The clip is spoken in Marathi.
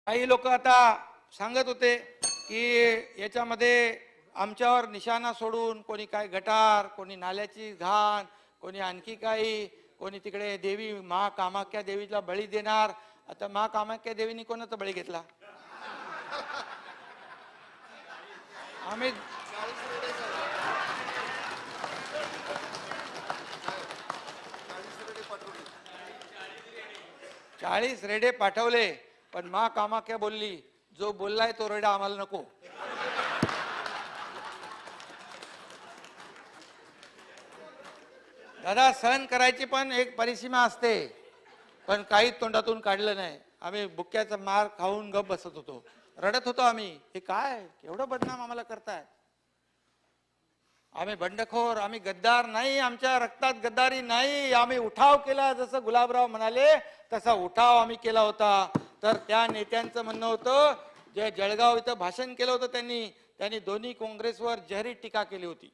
काही लोक आता सांगत होते की याच्यामध्ये आमच्यावर निशाणा सोडून कोणी काय गटार, कोणी नाल्याची घाण, कोणी आणखी काही, कोणी तिकडे देवी मा कामाख्या देवीला बळी देणार. आता मा कामाख्या देवीने कोणाचा बळी घेतला? आम्ही 40 रेडे पाठवले, पण मा कामाख्या बोलली जो बोललाय तो रेडा आम्हाला नको. दादा, सहन करायची पण एक परिसीमा असते, पण काही तोंडातून काढलं नाही. आम्ही बुक्क्याचा मार खाऊन गप बसत होतो, रडत होतो. आम्ही हे काय एवढं बदनाम आम्हाला करताय? आम्ही बंडखोर, आम्ही गद्दार नाही, आमच्या रक्तात गद्दारी नाही. आम्ही उठाव केला, जसं गुलाबराव म्हणाले तसा उठाव आम्ही केला होता. तर त्या नेत्यांचं म्हणणं होतं, जे जळगाव इथं भाषण केलं होतं त्यांनी दोन्ही काँग्रेसवर जहरी टीका केली होती.